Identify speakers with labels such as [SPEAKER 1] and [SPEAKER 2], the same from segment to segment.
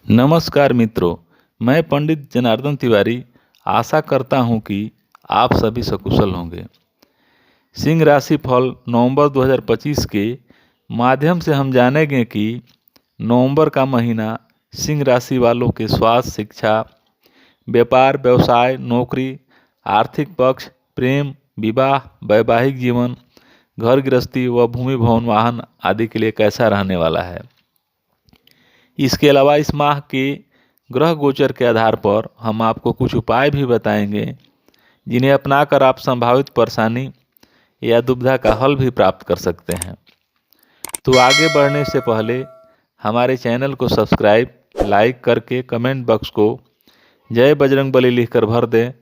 [SPEAKER 1] नमस्कार मित्रों, मैं पंडित जनार्दन तिवारी आशा करता हूं कि आप सभी सकुशल होंगे। सिंह राशि फल नवंबर 2025 के माध्यम से हम जानेंगे कि नवंबर का महीना सिंह राशि वालों के स्वास्थ्य, शिक्षा, व्यापार, व्यवसाय, नौकरी, आर्थिक पक्ष, प्रेम, विवाह, वैवाहिक जीवन, घर गृहस्थी व भूमि भवन वाहन आदि के लिए कैसा रहने वाला है। इसके अलावा इस माह के ग्रह गोचर के आधार पर हम आपको कुछ उपाय भी बताएंगे जिन्हें अपनाकर आप संभावित परेशानी या दुविधा का हल भी प्राप्त कर सकते हैं। तो आगे बढ़ने से पहले हमारे चैनल को सब्सक्राइब, लाइक करके कमेंट बॉक्स को जय बजरंग बली लिखकर भर दें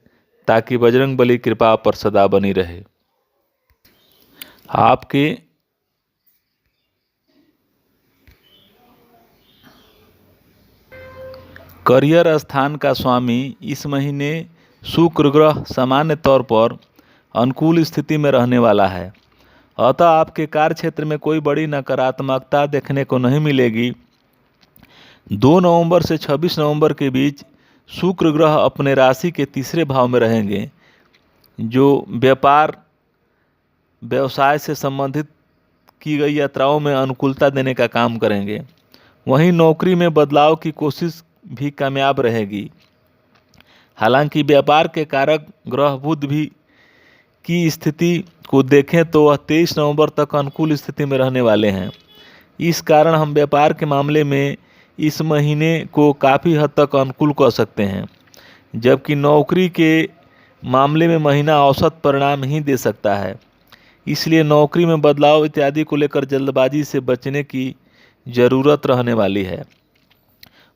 [SPEAKER 1] ताकि बजरंग बली कृपा पर सदा बनी रहे। आपके करियर स्थान का स्वामी इस महीने शुक्र ग्रह सामान्य तौर पर अनुकूल स्थिति में रहने वाला है, अतः आपके कार्य क्षेत्र में कोई बड़ी नकारात्मकता देखने को नहीं मिलेगी। 2 नवंबर से 26 नवंबर के बीच शुक्र ग्रह अपने राशि के तीसरे भाव में रहेंगे, जो व्यापार व्यवसाय से संबंधित की गई यात्राओं में अनुकूलता देने का काम करेंगे। वहीं नौकरी में बदलाव की कोशिश भी कामयाब रहेगी। हालांकि व्यापार के कारक ग्रह बुध भी की स्थिति को देखें तो वह 23 नवंबर तक अनुकूल स्थिति में रहने वाले हैं। इस कारण हम व्यापार के मामले में इस महीने को काफ़ी हद तक अनुकूल कह सकते हैं, जबकि नौकरी के मामले में महीना औसत परिणाम ही दे सकता है। इसलिए नौकरी में बदलाव इत्यादि को लेकर जल्दबाजी से बचने की ज़रूरत रहने वाली है।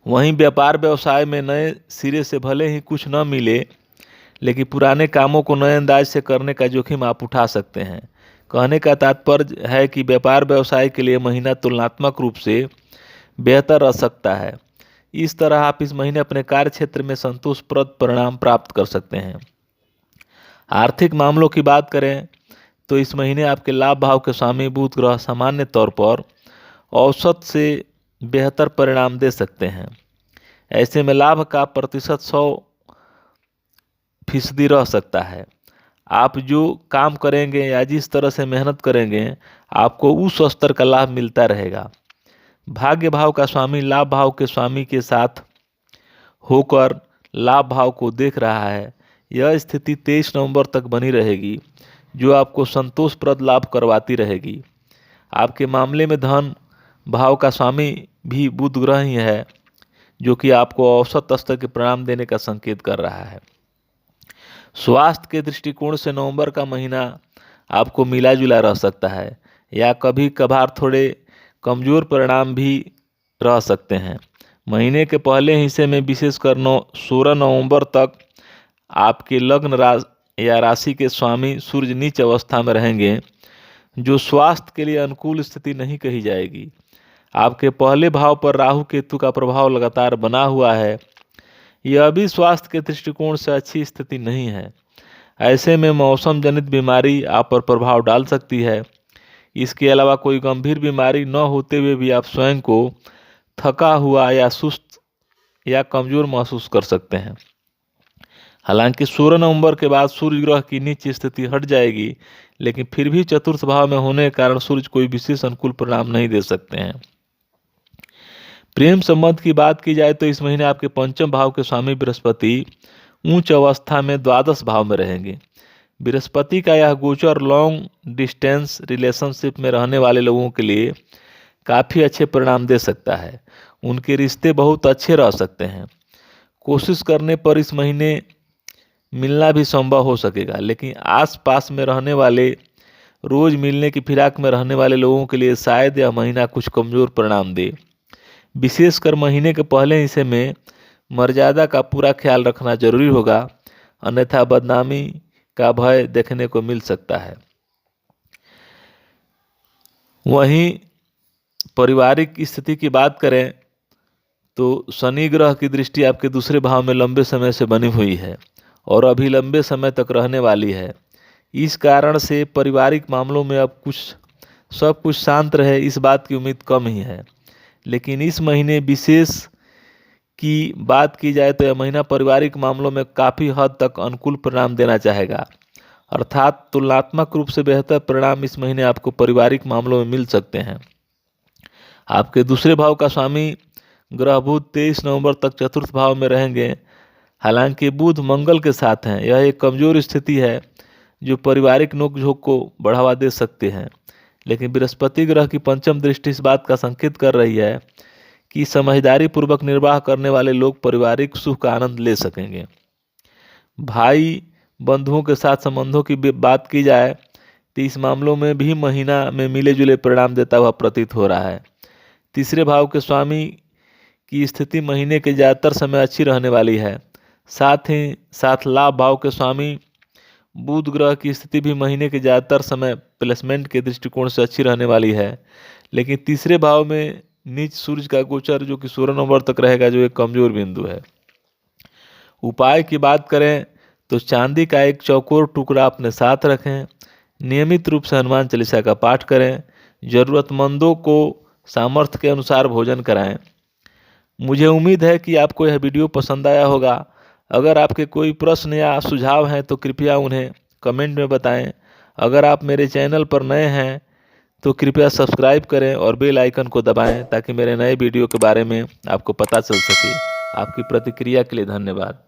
[SPEAKER 1] वहीं व्यापार व्यवसाय में नए सिरे से भले ही कुछ न मिले, लेकिन पुराने कामों को नए अंदाज से करने का जोखिम आप उठा सकते हैं। कहने का तात्पर्य है कि व्यापार व्यवसाय के लिए महीना तुलनात्मक रूप से बेहतर रह सकता है। इस तरह आप इस महीने अपने कार्य क्षेत्र में संतोषप्रद परिणाम प्राप्त कर सकते हैं। आर्थिक मामलों की बात करें तो इस महीने आपके लाभ भाव के स्वामी बुध ग्रह सामान्य तौर पर औसत से बेहतर परिणाम दे सकते हैं। ऐसे में लाभ का प्रतिशत 100% रह सकता है। आप जो काम करेंगे या जिस तरह से मेहनत करेंगे, आपको उस स्तर का लाभ मिलता रहेगा। भाग्य भाव का स्वामी लाभ भाव के स्वामी के साथ होकर लाभ भाव को देख रहा है। यह स्थिति 23 नवंबर तक बनी रहेगी, जो आपको संतोषप्रद लाभ करवाती रहेगी। आपके मामले में धन भाव का स्वामी भी बुध ग्रह ही है, जो कि आपको औसत स्तर के परिणाम देने का संकेत कर रहा है। स्वास्थ्य के दृष्टिकोण से नवंबर का महीना आपको मिला जुला रह सकता है या कभी कभार थोड़े कमज़ोर परिणाम भी रह सकते हैं। महीने के पहले हिस्से में विशेषकर 16 नवंबर तक आपके लग्न या राशि के स्वामी सूर्य नीच अवस्था में रहेंगे, जो स्वास्थ्य के लिए अनुकूल स्थिति नहीं कही जाएगी। आपके पहले भाव पर राहु केतु का प्रभाव लगातार बना हुआ है। यह भी स्वास्थ्य के दृष्टिकोण से अच्छी स्थिति नहीं है। ऐसे में मौसम जनित बीमारी आप पर प्रभाव डाल सकती है। इसके अलावा कोई गंभीर बीमारी न होते हुए भी आप स्वयं को थका हुआ या सुस्त या कमज़ोर महसूस कर सकते हैं। हालांकि 16 नवंबर के बाद सूर्य ग्रह की नीच स्थिति हट जाएगी, लेकिन फिर भी चतुर्थ भाव में होने के कारण सूर्य कोई विशेष अनुकूल परिणाम नहीं दे सकते हैं। प्रेम संबंध की बात की जाए तो इस महीने आपके पंचम भाव के स्वामी बृहस्पति उच्च अवस्था में द्वादश भाव में रहेंगे। बृहस्पति का यह गोचर लॉन्ग डिस्टेंस रिलेशनशिप में रहने वाले लोगों के लिए काफ़ी अच्छे परिणाम दे सकता है। उनके रिश्ते बहुत अच्छे रह सकते हैं। कोशिश करने पर इस महीने मिलना भी संभव हो सकेगा, लेकिन आसपास में रहने वाले, रोज़ मिलने की फिराक में रहने वाले लोगों के लिए शायद यह महीना कुछ कमज़ोर परिणाम दे। विशेषकर महीने के पहले हिस्से में मर्यादा का पूरा ख्याल रखना जरूरी होगा, अन्यथा बदनामी का भय देखने को मिल सकता है। वहीं पारिवारिक स्थिति की बात करें तो शनि ग्रह की दृष्टि आपके दूसरे भाव में लंबे समय से बनी हुई है और अभी लंबे समय तक रहने वाली है। इस कारण से पारिवारिक मामलों में अब सब कुछ शांत रहे, इस बात की उम्मीद कम ही है। लेकिन इस महीने विशेष की बात की जाए तो यह महीना पारिवारिक मामलों में काफ़ी हद तक अनुकूल परिणाम देना चाहेगा, अर्थात तुलनात्मक रूप से बेहतर परिणाम इस महीने आपको पारिवारिक मामलों में मिल सकते हैं। आपके दूसरे भाव का स्वामी ग्रह बुध 23 नवंबर तक चतुर्थ भाव में रहेंगे। हालांकि बुध मंगल के साथ हैं, यह एक कमजोर स्थिति है जो पारिवारिक नोकझोंक को बढ़ावा दे सकते हैं। लेकिन बृहस्पति ग्रह की पंचम दृष्टि इस बात का संकेत कर रही है कि समझदारी पूर्वक निर्वाह करने वाले लोग पारिवारिक सुख का आनंद ले सकेंगे। भाई बंधुओं के साथ संबंधों की बात की जाए तो इस मामलों में भी महीना में मिले जुले परिणाम देता हुआ प्रतीत हो रहा है। तीसरे भाव के स्वामी की स्थिति महीने के ज़्यादातर समय अच्छी रहने वाली है। साथ ही साथ लाभ भाव के स्वामी बुध ग्रह की स्थिति भी महीने के ज़्यादातर समय प्लेसमेंट के दृष्टिकोण से अच्छी रहने वाली है। लेकिन तीसरे भाव में नीच सूर्य का गोचर जो कि 16 नवंबर तक रहेगा, जो एक कमजोर बिंदु है। उपाय की बात करें तो चांदी का एक चौकोर टुकड़ा अपने साथ रखें, नियमित रूप से हनुमान चालीसा का पाठ करें, ज़रूरतमंदों को सामर्थ्य के अनुसार भोजन कराएं। मुझे उम्मीद है कि आपको यह वीडियो पसंद आया होगा। अगर आपके कोई प्रश्न या सुझाव हैं तो कृपया उन्हें कमेंट में बताएं। अगर आप मेरे चैनल पर नए हैं तो कृपया सब्सक्राइब करें और बेल आइकन को दबाएं ताकि मेरे नए वीडियो के बारे में आपको पता चल सके। आपकी प्रतिक्रिया के लिए धन्यवाद।